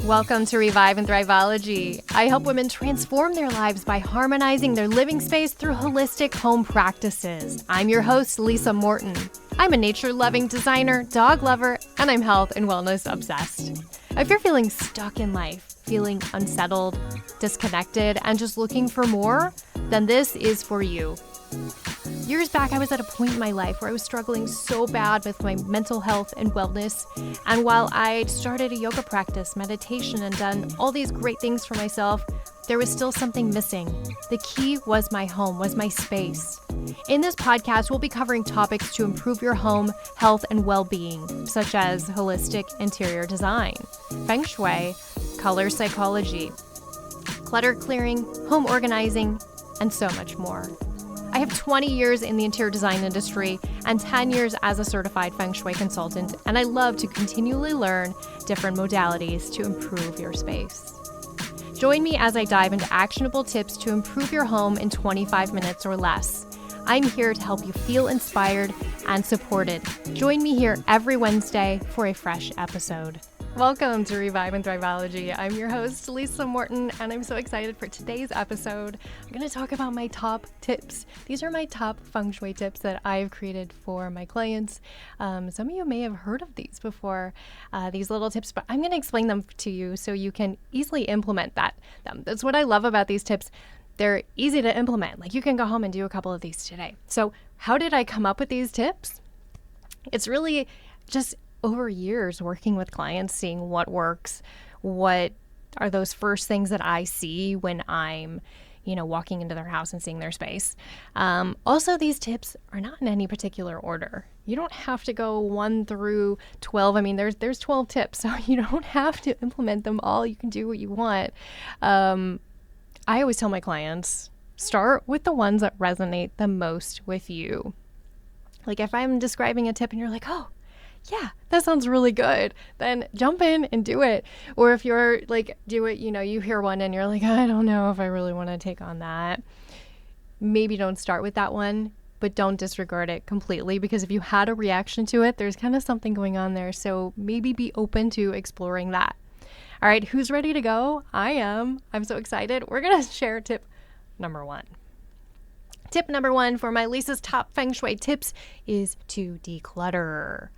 Welcome to Revive Thriveology. I help women transform their lives by harmonizing their living space through holistic home practices. I'm your host, Lisa Morton. I'm a nature-loving designer, dog lover, and I'm health and wellness obsessed. If you're feeling stuck in life, feeling unsettled, disconnected, and just looking for more, then this is for you. Years back, I was at a point in my life where I was struggling so bad with my mental health and wellness. And while I'd started a yoga practice, meditation, and done all these great things for myself, there was still something missing. The key was my home, was my space. In this podcast, we'll be covering topics to improve your home, health, and well-being, such as holistic interior design, Feng Shui, color psychology, clutter clearing, home organizing, and so much more. I have 20 years in the interior design industry and 10 years as a certified Feng Shui consultant, and I love to continually learn different modalities to improve your space. Join me as I dive into actionable tips to improve your home in 25 minutes or less. I'm here to help you feel inspired and supported. Join me here every Wednesday for a fresh episode. Welcome to Revive Thriveology. I'm your host, Lisa Morton, and I'm so excited for today's episode. I'm going to talk about my top tips. These are my top Feng Shui tips that I've created for my clients. Some of you may have heard of these before, these little tips, but I'm going to explain them to you so you can easily implement them. That's what I love about these tips. They're easy to implement. Like, you can go home and do a couple of these today. So how did I come up with these tips? It's really just over years working with clients, seeing what works, what are those first things that I see when I'm, walking into their house and seeing their space. Also, these tips are not in any particular order. You don't have to go 1 through 12. I mean, there's 12 tips, so you don't have to implement them all. You can do what you want. I always tell my clients, start with the ones that resonate the most with you. Like, if I'm describing a tip and you're like, oh, yeah, that sounds really good, then jump in and do it. Or if you're like, do it, you hear one and you're like, I don't know if I really want to take on that. Maybe don't start with that one, but don't disregard it completely, because if you had a reaction to it, there's kind of something going on there. So maybe be open to exploring that. All right, who's ready to go? I am. I'm so excited. We're going to share tip number 1. Tip number 1 for my Lisa's top Feng Shui tips is to declutter.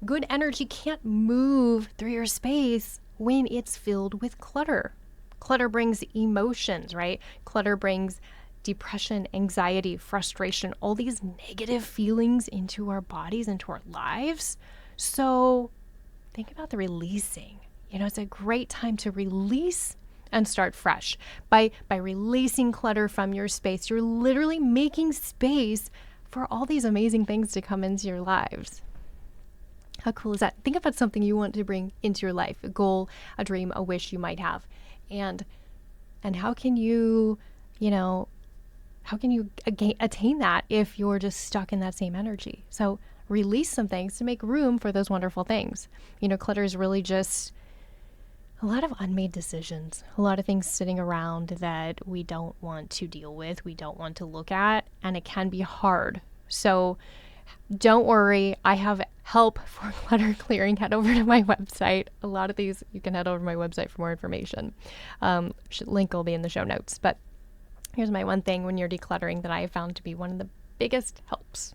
Good energy can't move through your space when it's filled with clutter. Clutter brings emotions, right? Clutter brings depression, anxiety, frustration, all these negative feelings into our bodies, into our lives. So think about the releasing. It's a great time to release and start fresh. By releasing clutter from your space, you're literally making space for all these amazing things to come into your lives. How cool is that? Think about something you want to bring into your life, a goal, a dream, a wish you might have. And how can you attain that if you're just stuck in that same energy? So release some things to make room for those wonderful things. Clutter is really just a lot of unmade decisions, a lot of things sitting around that we don't want to deal with, we don't want to look at, and it can be hard. So don't worry, I have help for clutter clearing. Head over to my website. A lot of these, you can head over to my website for more information. Link will be in the show notes. But here's my one thing when you're decluttering that I have found to be one of the biggest helps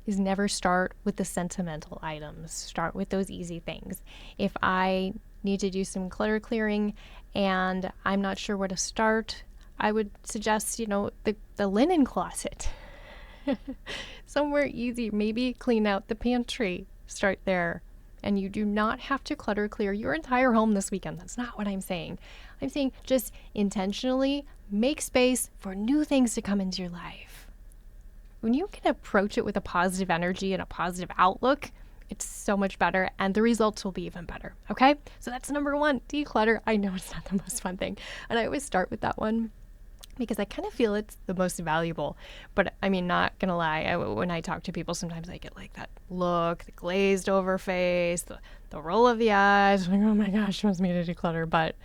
is never start with the sentimental items. Start with those easy things. If I need to do some clutter clearing and I'm not sure where to start, I would suggest, the linen closet. Somewhere easy. Maybe clean out the pantry. Start there. And you do not have to clutter clear your entire home this weekend. That's not what I'm saying. I'm saying just intentionally make space for new things to come into your life. When you can approach it with a positive energy and a positive outlook, it's so much better and the results will be even better. Okay? So that's number 1, declutter. I know it's not the most fun thing. And I always start with that one because I kind of feel it's the most valuable. But I mean, not gonna lie, when I talk to people, sometimes I get like that look, the glazed over face, the roll of the eyes, like, oh my gosh, she wants me to declutter, but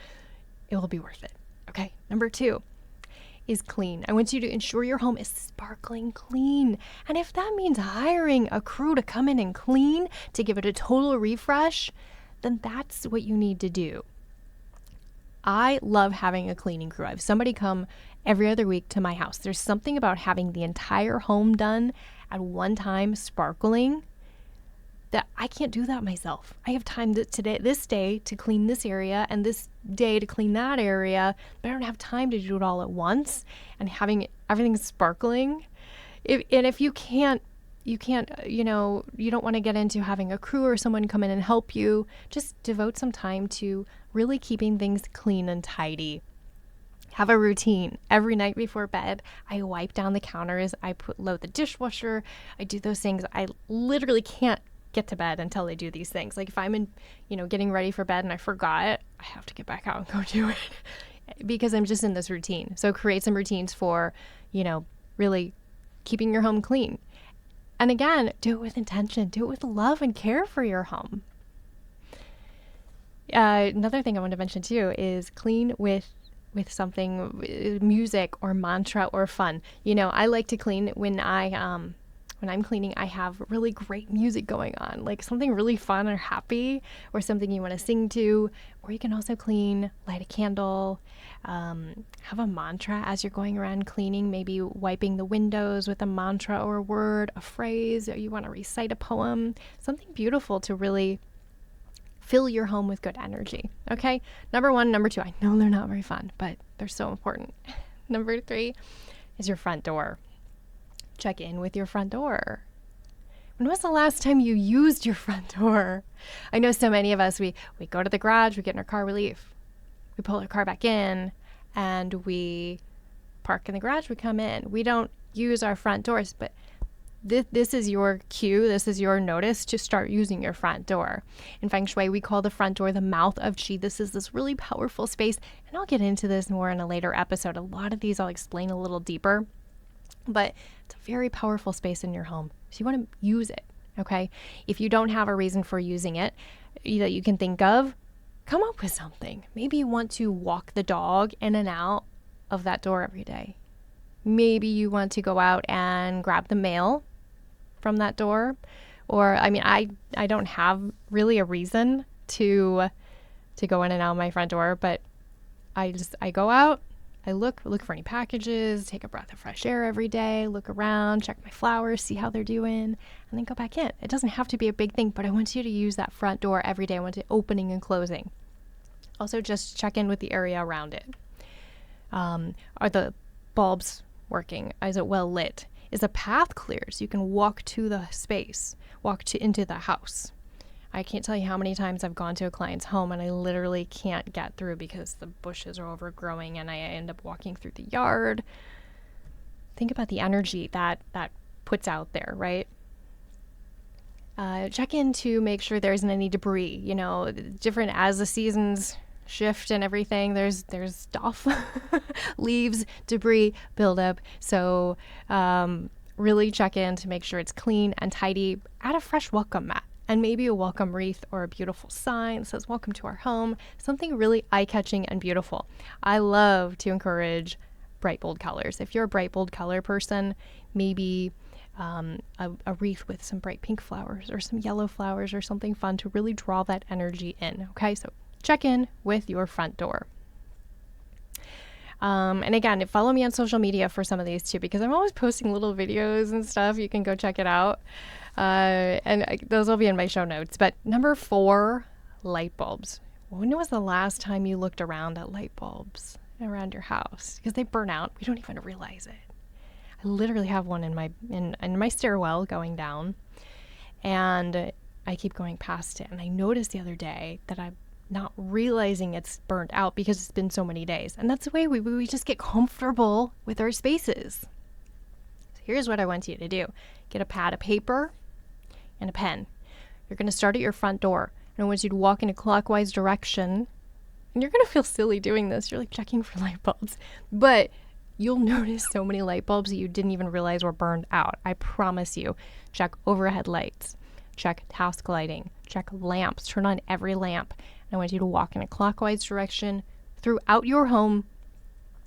it will be worth it. Okay, number 2 is clean. I want you to ensure your home is sparkling clean. And if that means hiring a crew to come in and clean, to give it a total refresh, then that's what you need to do. I love having a cleaning crew. I have somebody come every other week to my house. There's something about having the entire home done at one time, sparkling, that I can't do that myself. I have time this day to clean this area and this day to clean that area, but I don't have time to do it all at once and having everything sparkling. If you can't, you don't want to get into having a crew or someone come in and help you. Just devote some time to really keeping things clean and tidy. Have a routine. Every night before bed, I wipe down the counters. I load the dishwasher. I do those things. I literally can't get to bed until I do these things. Like if I'm getting ready for bed and I forgot, I have to get back out and go do it because I'm just in this routine. So create some routines for, really keeping your home clean. And again, do it with intention. Do it with love and care for your home. Another thing I want to mention too is clean with something, music or mantra or fun. I like to clean when I'm cleaning, I have really great music going on, like something really fun or happy or something you want to sing to. Or you can also clean, light a candle, have a mantra as you're going around cleaning, maybe wiping the windows with a mantra or a word, a phrase, or you want to recite a poem, something beautiful to really fill your home with good energy. Okay. Number 1, number 2, I know they're not very fun, but they're so important. Number 3 is your front door. Check in with your front door. When was the last time you used your front door? I know so many of us, we go to the garage, we get in our car, we leave. We pull our car back in and we park in the garage, we come in. We don't use our front doors, but this is your cue, this is your notice to start using your front door. In Feng Shui, we call the front door the mouth of Qi. This is this really powerful space, and I'll get into this more in a later episode. A lot of these I'll explain a little deeper. But it's a very powerful space in your home. So you want to use it, okay? If you don't have a reason for using it that you can think of, come up with something. Maybe you want to walk the dog in and out of that door every day. Maybe you want to go out and grab the mail from that door. Or, I don't have really a reason to go in and out of my front door, but I go out. I look for any packages, take a breath of fresh air every day, look around, check my flowers, see how they're doing, and then go back in. It doesn't have to be a big thing, but I want you to use that front door every day. I want it opening and closing. Also, just check in with the area around it. Are the bulbs working? Is it well lit? Is the path clear so you can walk to the space, into the house? I can't tell you how many times I've gone to a client's home and I literally can't get through because the bushes are overgrowing and I end up walking through the yard. Think about the energy that puts out there, right? Check in to make sure there isn't any debris. Different as the seasons shift and everything, there's stuff, leaves, debris, buildup. So really check in to make sure it's clean and tidy. Add a fresh welcome mat. And maybe a welcome wreath or a beautiful sign that says, "Welcome to our home." Something really eye-catching and beautiful. I love to encourage bright, bold colors. If you're a bright, bold color person, maybe a wreath with some bright pink flowers or some yellow flowers or something fun to really draw that energy in. Okay, so check in with your front door. And again, follow me on social media for some of these too, because I'm always posting little videos and stuff. You can go check it out. And those will be in my show notes. But number 4, light bulbs. When was the last time you looked around at light bulbs around your house? Because they burn out. We don't even realize it. I literally have one in my stairwell going down, and I keep going past it. And I noticed the other day that I'm not realizing it's burnt out because it's been so many days. And that's the way we just get comfortable with our spaces. So here's what I want you to do. Get a pad of paper and a pen. You're going to start at your front door. And I want you to walk in a clockwise direction. And you're going to feel silly doing this. You're like checking for light bulbs. But you'll notice so many light bulbs that you didn't even realize were burned out. I promise you. Check overhead lights. Check task lighting. Check lamps. Turn on every lamp. And I want you to walk in a clockwise direction throughout your home.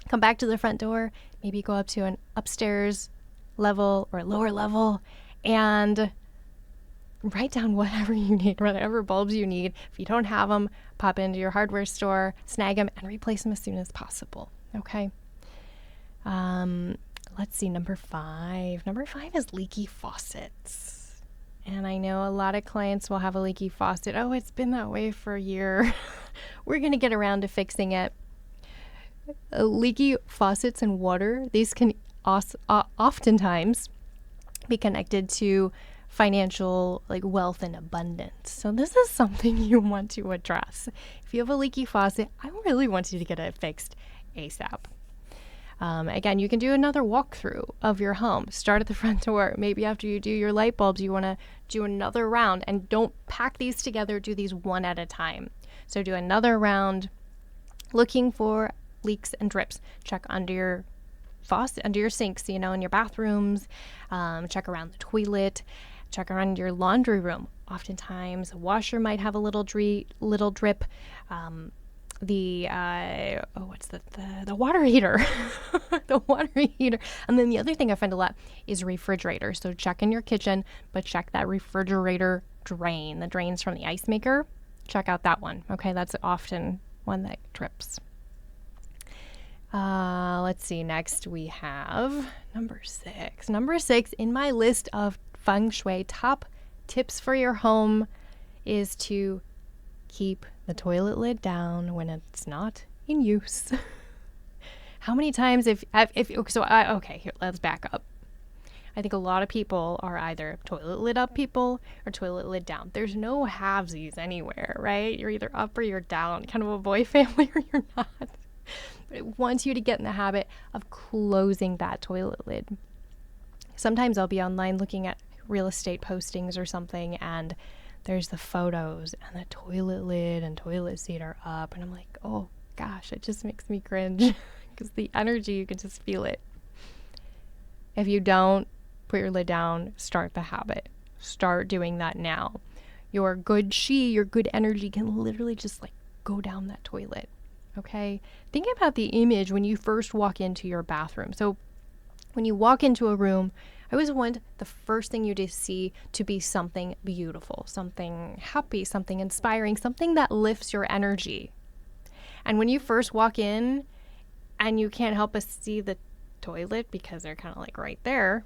Come back to the front door. Maybe go up to an upstairs level or a lower level and write down whatever you need, whatever bulbs you need. If you don't have them, pop into your hardware store, snag them, and replace them as soon as possible. Okay. Let's see, number 5. Number 5 is leaky faucets. And I know a lot of clients will have a leaky faucet. Oh, it's been that way for a year. We're going to get around to fixing it. Leaky faucets and water, these can oftentimes be connected to financial wealth and abundance. So this is something you want to address. If you have a leaky faucet, I really want you to get it fixed ASAP. Again, you can do another walkthrough of your home. Start at the front door. Maybe after you do your light bulbs, you want to do another round, and don't pack these together. Do these one at a time. So do another round looking for leaks and drips. Check under your faucet, under your sinks, in your bathrooms. Check around the toilet. Check around your laundry room. Oftentimes, a washer might have a little drip. The water heater, the water heater. And then the other thing I find a lot is refrigerator. So check in your kitchen, but check that refrigerator drain, the drains from the ice maker. Check out that one. Okay, that's often one that drips. Let's see. Next we have number 6. Number 6 in my list of Feng Shui top tips for your home is to keep the toilet lid down when it's not in use. How many times here, let's back up. I think a lot of people are either toilet lid up people or toilet lid down. There's no halvesies anywhere, right? You're either up or you're down, kind of a boy family or you're not. But it wants you to get in the habit of closing that toilet lid. Sometimes I'll be online looking at real estate postings or something, and there's the photos and the toilet lid and toilet seat are up, and I'm like, oh gosh, it just makes me cringe because the energy, you can just feel it. If you don't put your lid down, start the habit. Start doing that now. Your good your good energy can literally just go down that toilet. Okay? Think about the image when you first walk into your bathroom. So when you walk into a room, I always want the first thing you see to be something beautiful, something happy, something inspiring, something that lifts your energy. And when you first walk in and you can't help but see the toilet because they're kind of right there,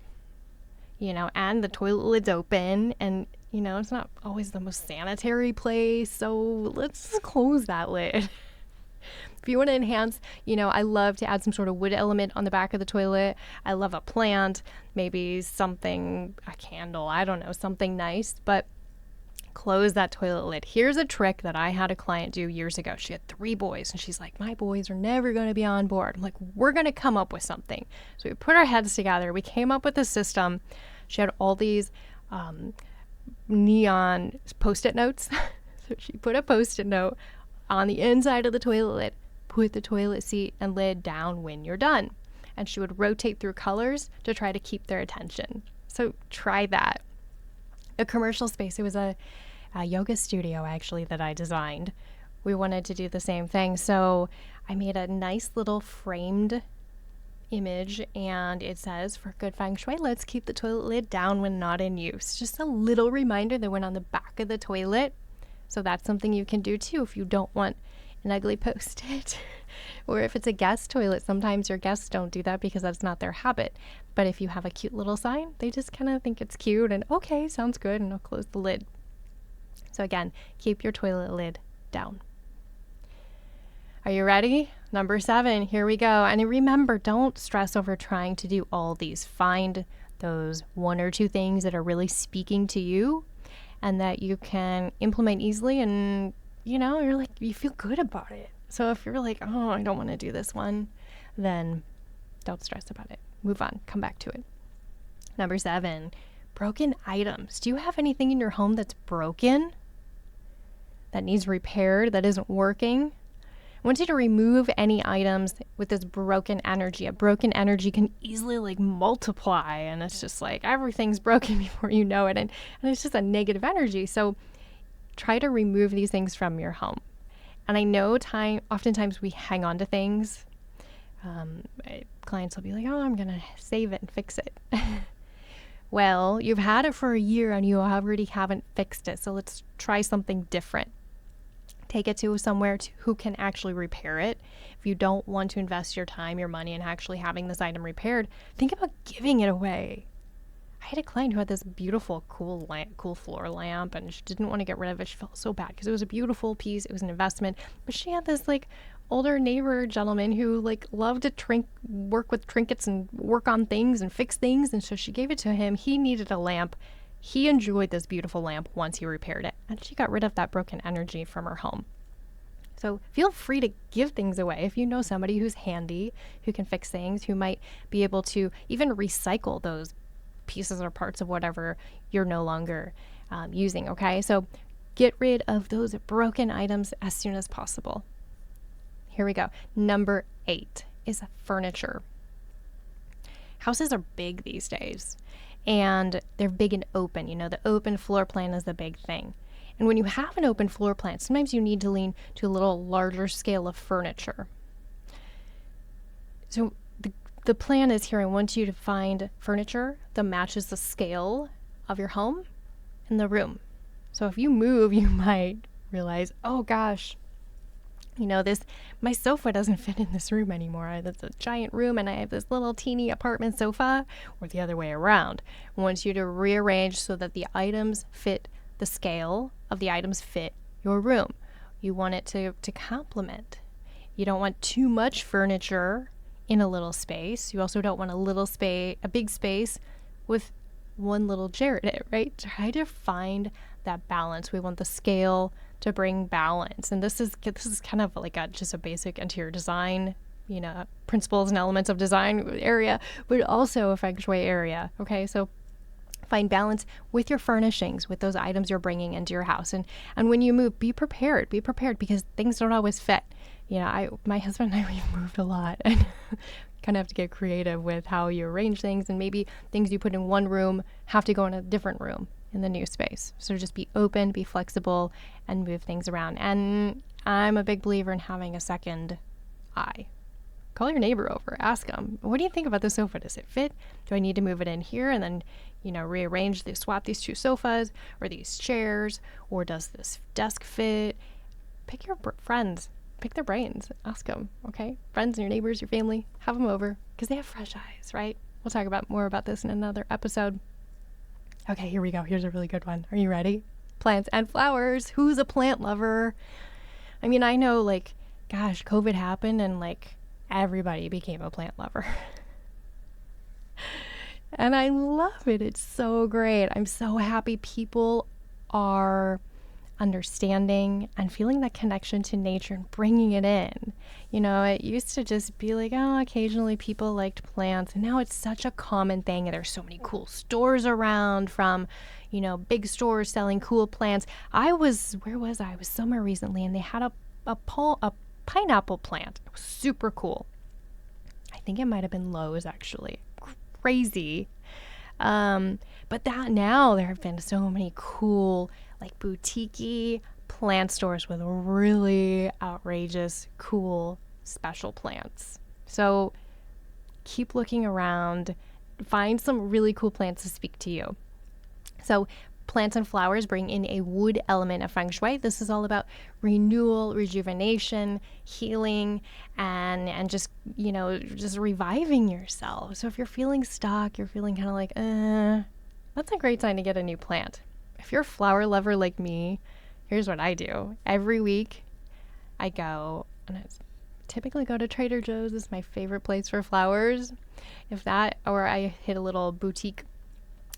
and the toilet lid's open, and it's not always the most sanitary place, so let's just close that lid. If you want to enhance, I love to add some sort of wood element on the back of the toilet. I love a plant, maybe something, a candle, I don't know, something nice, but close that toilet lid. Here's a trick that I had a client do years ago. She had 3 boys, and she's like, my boys are never going to be on board. I'm like, we're going to come up with something. So we put our heads together. We came up with a system. She had all these neon Post-it notes. So she put a Post-it note on the inside of the toilet lid. Put the toilet seat and lid down when you're done. And she would rotate through colors to try to keep their attention. So try that. A commercial space. It was a yoga studio, actually, that I designed. We wanted to do the same thing. So I made a nice little framed image, and it says, for good Feng Shui, let's keep the toilet lid down when not in use. Just a little reminder that went on the back of the toilet. So that's something you can do too if you don't want an ugly Post-it. Or if it's a guest toilet, sometimes your guests don't do that because that's not their habit. But if you have a cute little sign, they just kind of think it's cute and okay, sounds good, and I'll close the lid. So again, keep your toilet lid down. Are you ready? Number 7, here we go. And remember, don't stress over trying to do all these. Find those 1 or 2 things that are really speaking to you and that you can implement easily, and you feel good about it. So if you're like, oh, I don't want to do this one, then don't stress about it. Move on. Come back to it. Number 7, broken items. Do you have anything in your home that's broken, that needs repaired, that isn't working? I want you to remove any items with this broken energy. A broken energy can easily multiply, and it's just everything's broken before you know it, and it's just a negative energy. So try to remove these things from your home. And I know oftentimes we hang on to things. Clients will be like, oh, I'm going to save it and fix it. Well, you've had it for a year and you already haven't fixed it. So let's try something different. Take it to somewhere who can actually repair it. If you don't want to invest your time, your money in actually having this item repaired, think about giving it away. I had a client who had this beautiful, cool floor lamp, and she didn't want to get rid of it. She felt so bad because it was a beautiful piece. It was an investment, but she had this like older neighbor gentleman who like loved to work with trinkets and work on things and fix things. And so she gave it to him. He needed a lamp. He enjoyed this beautiful lamp once he repaired it, and she got rid of that broken energy from her home. So feel free to give things away if you know somebody who's handy, who can fix things, who might be able to even recycle those pieces or parts of whatever you're no longer using, okay? So get rid of those broken items as soon as possible. Here we go. Number 8 is furniture. Houses are big these days, and they're big and open. The open floor plan is the big thing. And when you have an open floor plan, sometimes you need to lean to a little larger scale of furniture. So the plan is here, I want you to find furniture that matches the scale of your home and the room. So if you move, you might realize, oh gosh, my sofa doesn't fit in this room anymore. It's a giant room and I have this little teeny apartment sofa, or the other way around. I want you to rearrange so that the items fit the scale of the items fit your room. You want it to complement. You don't want too much furniture in a little space. You also don't want a big space with one little chair in it, right? Try to find that balance. We want the scale to bring balance. And this is kind of like just a basic interior design, principles and elements of design area, but also a Feng Shui area. Okay, so find balance with your furnishings, with those items you're bringing into your house. And when you move, be prepared because things don't always fit. My husband and I, we've moved a lot and kind of have to get creative with how you arrange things, and maybe things you put in one room have to go in a different room in the new space. So just be open, be flexible, and move things around. And I'm a big believer in having a second eye. Call your neighbor over, ask them, what do you think about the sofa? Does it fit? Do I need to move it in here and then, swap these 2 sofas or these chairs, or does this desk fit? Pick your friends, pick their brains, ask them, okay? Friends and your neighbors, your family, have them over because they have fresh eyes, right? We'll talk more about this in another episode. Okay, here we go. Here's a really good one. Are you ready? Plants and flowers. Who's a plant lover? I mean, I know COVID happened and everybody became a plant lover. And I love it. It's so great. I'm so happy people are understanding and feeling that connection to nature and bringing it in. It used to just be occasionally people liked plants, and now it's such a common thing. And there's so many cool stores around, from, big stores selling cool plants. Where was I? I was somewhere recently, and they had a pineapple plant. It was super cool. I think it might have been Lowe's, actually. Crazy. But now there have been so many cool, boutique-y plant stores with really outrageous, cool, special plants. So keep looking around, find some really cool plants to speak to you. So plants and flowers bring in a wood element of Feng Shui. This is all about renewal, rejuvenation, healing, and just reviving yourself. So if you're feeling stuck, you're feeling kind of that's a great time to get a new plant. If you're a flower lover like me, here's what I do. Every week I go, and I typically go to Trader Joe's. Is my favorite place for flowers. Or I hit a little boutique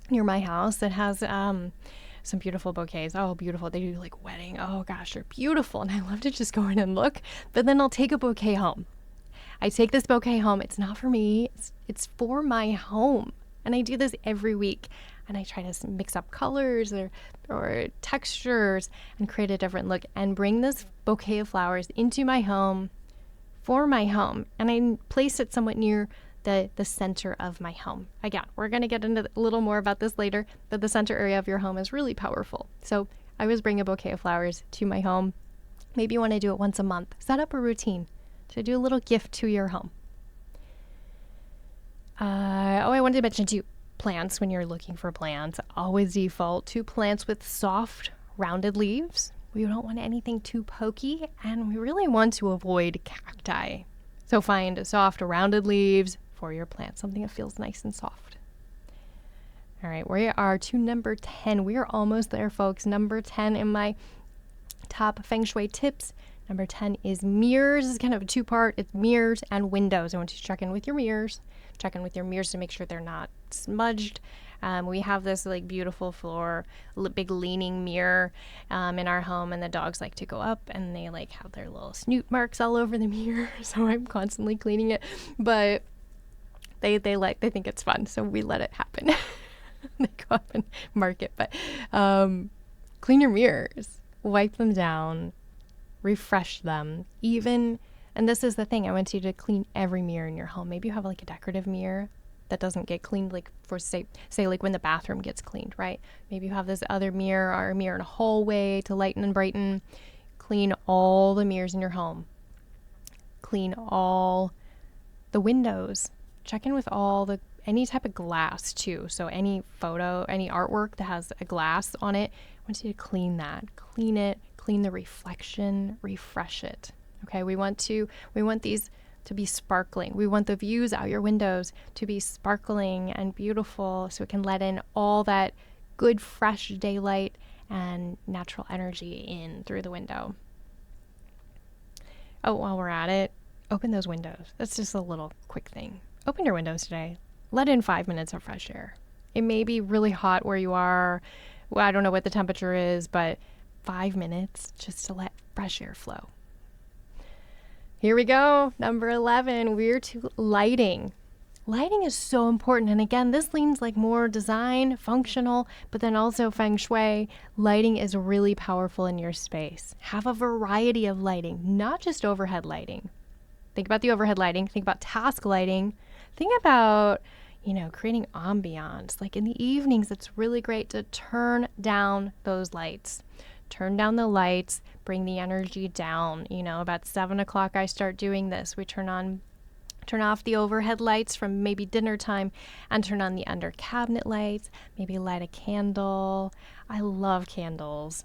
near my house that has some beautiful bouquets. Oh, beautiful. They do wedding. Oh gosh, they're beautiful. And I love to just go in and look, but then I'll take a bouquet home. I take this bouquet home. It's not for me. It's for my home. And I do this every week. And I try to mix up colors or textures and create a different look and bring this bouquet of flowers into my home, for my home. And I place it somewhat near the center of my home. Again, we're going to get into a little more about this later, but the center area of your home is really powerful. So I always bring a bouquet of flowers to my home. Maybe you want to do it once a month. Set up a routine to do a little gift to your home. I wanted to mention too, Plants, when you're looking for plants, always default to plants with soft, rounded leaves. We don't want anything too pokey, and we really want to avoid cacti. So find soft, rounded leaves for your plant, something that feels nice and soft. All right, we are to number 10. We are almost there, folks. Number 10 in my top Feng Shui tips. Number 10 is mirrors. It's kind of a two-part. It's mirrors and windows. I want you to check in with your mirrors. Check in with your mirrors to make sure they're not smudged. We have this like beautiful floor, big leaning mirror in our home, and the dogs like to go up and they like have their little snoot marks all over the mirror. So I'm constantly cleaning it, but they think it's fun, so we let it happen. They go up and mark it, but clean your mirrors, wipe them down, refresh them. And this is the thing, I want you to clean every mirror in your home. Maybe you have like a decorative mirror that doesn't get cleaned, like for say like when the bathroom gets cleaned, right? Maybe you have this other mirror or a mirror in a hallway to lighten and brighten. Clean all the mirrors in your home. Clean all the windows. Check in with any type of glass too. So any photo, any artwork that has a glass on it, I want you to clean that. Clean it, clean the reflection, refresh it. Okay, we want these to be sparkling. We want the views out your windows to be sparkling and beautiful so it can let in all that good fresh daylight and natural energy in through the window. Oh, while we're at it, open those windows. That's just a little quick thing. Open your windows today. Let in 5 minutes of fresh air. It may be really hot where you are. Well, I don't know what the temperature is, but 5 minutes just to let fresh air flow. Here we go. Number 11, we're to lighting. Lighting is so important. And again, this leans like more design, functional, but then also Feng Shui. Lighting is really powerful in your space. Have a variety of lighting, not just overhead lighting. Think about the overhead lighting. Think about task lighting. Think about, creating ambiance. Like in the evenings, it's really great to turn down those lights. Turn down the lights, bring the energy down. About 7 o'clock, I start doing this. We turn off the overhead lights from maybe dinner time and turn on the under cabinet lights, maybe light a candle. I love candles.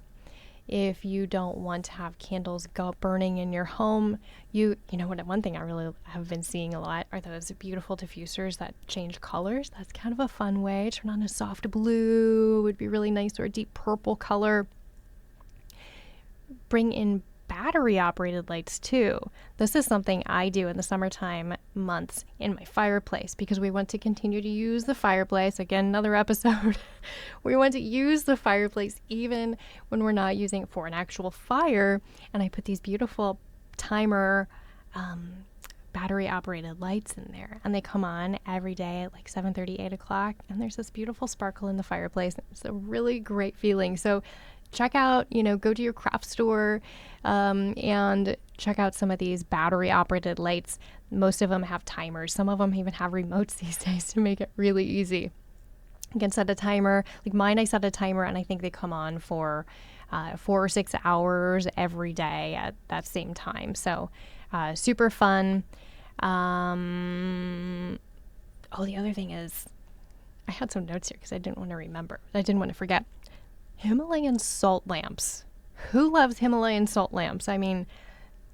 If you don't want to have candles burning in your home, one thing I really have been seeing a lot are those beautiful diffusers that change colors. That's kind of a fun way. Turn on a soft blue, would be really nice, or a deep purple color. Bring in battery operated lights too. This is something I do in the summertime months in my fireplace because we want to continue to use the fireplace. Again, another episode. We want to use the fireplace even when we're not using it for an actual fire. And I put these beautiful timer battery operated lights in there, and they come on every day at like 7:30, 8 o'clock, and there's this beautiful sparkle in the fireplace. It's a really great feeling. So check out, go to your craft store and check out some of these battery operated lights. Most of them have timers. Some of them even have remotes these days to make it really easy. You can set a timer. Like mine, I set a timer, and I think they come on for 4 or 6 hours every day at that same time. So super fun. The other thing is, I had some notes here because I didn't want to forget. Himalayan salt lamps. Who loves Himalayan salt lamps? I mean,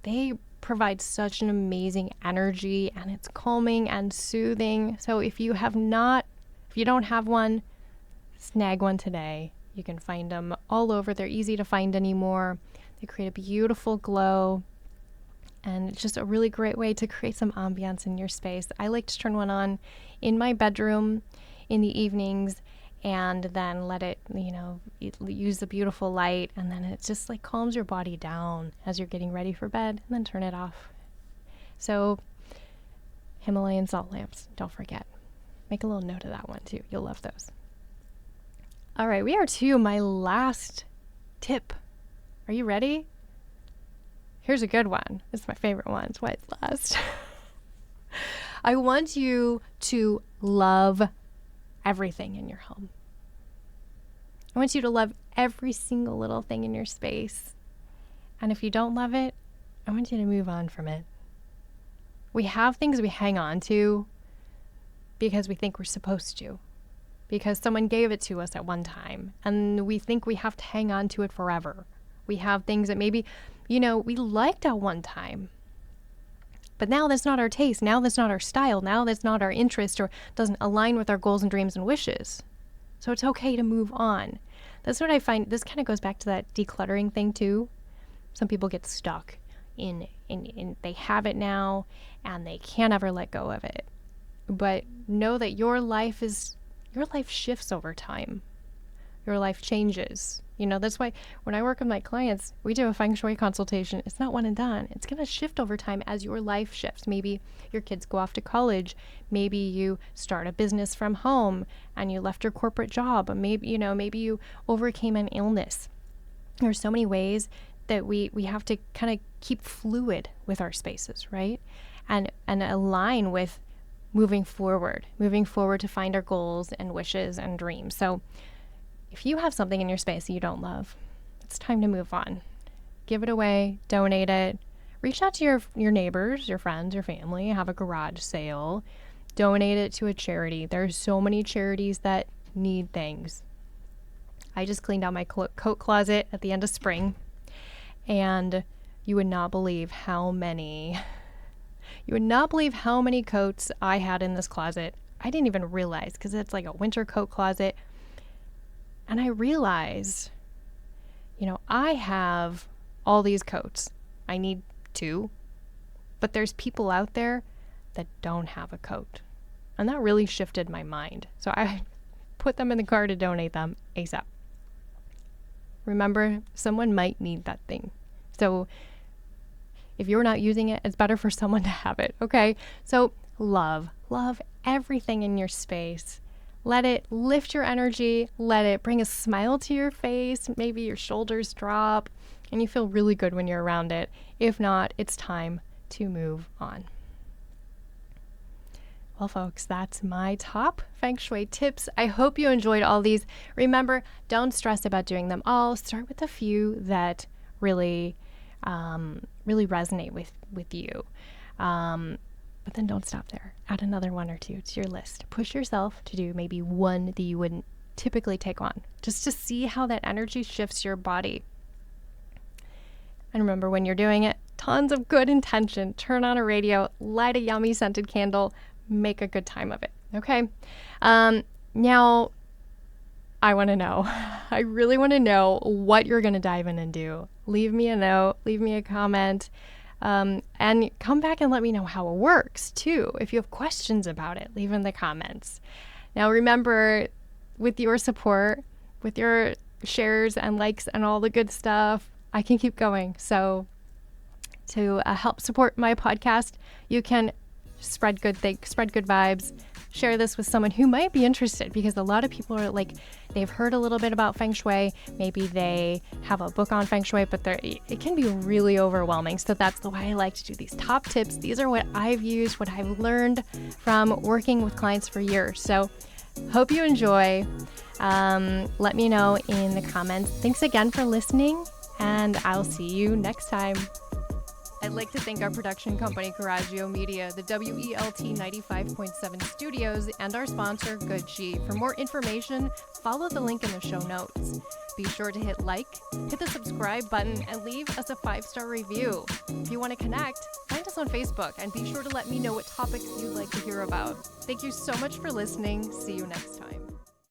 they provide such an amazing energy, and it's calming and soothing. So if you don't have one, snag one today. You can find them all over. They're easy to find anymore. They create a beautiful glow, and it's just a really great way to create some ambiance in your space. I like to turn one on in my bedroom in the evenings, and then let it, use the beautiful light, and then it just like calms your body down as you're getting ready for bed, and then turn it off. So Himalayan salt lamps, don't forget. Make a little note of that one too. You'll love those. All right, we are to my last tip. Are you ready? Here's a good one. It's my favorite one. It's why it's last. I want you to love everything in your home. I want you to love every single little thing in your space. And if you don't love it, I want you to move on from it. We have things we hang on to because we think we're supposed to. because someone gave it to us at one time and we think we have to hang on to it forever. We have things that maybe, we liked at one time, but now that's not our taste. Now that's not our style. Now that's not our interest or doesn't align with our goals and dreams and wishes. So it's okay to move on. That's what I find. This kind of goes back to that decluttering thing too. Some people get stuck in they have it now and they can't ever let go of it. But know that your life shifts over time. Your life changes. That's why when I work with my clients, we do a Feng Shui consultation. It's not one and done. It's going to shift over time as your life shifts. Maybe your kids go off to college. Maybe you start a business from home and you left your corporate job. Maybe you overcame an illness. There's so many ways that we have to kind of keep fluid with our spaces, right? And align with moving forward to find our goals and wishes and dreams. So if you have something in your space that you don't love, it's time to move on. Give it away, donate it, reach out to your neighbors, your friends, your family, have a garage sale, donate it to a charity. There's so many charities that need things. I just cleaned out my coat closet at the end of spring, and you would not believe how many coats I had in this closet. I didn't even realize, because it's like a winter coat closet. And I realized, I have all these coats. I need 2, but there's people out there that don't have a coat. And that really shifted my mind. So I put them in the car to donate them ASAP. Remember, someone might need that thing. So if you're not using it, it's better for someone to have it, okay? So love everything in your space. Let it lift your energy. Let it bring a smile to your face. Maybe your shoulders drop and you feel really good when you're around it. If not, it's time to move on. Well, folks, that's my top Feng Shui tips. I hope you enjoyed all these. Remember, don't stress about doing them all. Start with a few that really resonate with you. But then don't stop there. Add another 1 or 2 to your list. Push yourself to do maybe one that you wouldn't typically take on, just to see how that energy shifts your body. And remember, when you're doing it, tons of good intention. Turn on a radio, light a yummy scented candle, make a good time of it. Okay? Now, I want to know. I really want to know what you're going to dive in and do. Leave me a note. Leave me a comment. And come back and let me know how it works too. If you have questions about it, leave in the comments. Now remember, with your support, with your shares and likes and all the good stuff, I can keep going. So to help support my podcast, you can spread good vibes, share this with someone who might be interested, because a lot of people are like, they've heard a little bit about Feng Shui. Maybe they have a book on Feng Shui, but it can be really overwhelming. So that's the way I like to do these top tips. These are what I've used, what I've learned from working with clients for years. So hope you enjoy. Let me know in the comments. Thanks again for listening, and I'll see you next time. I'd like to thank our production company, Coraggio Media, the WELT 95.7 studios, and our sponsor, Good Sheet. For more information, follow the link in the show notes. Be sure to hit like, hit the subscribe button, and leave us a 5-star review. If you want to connect, find us on Facebook, and be sure to let me know what topics you'd like to hear about. Thank you so much for listening. See you next time.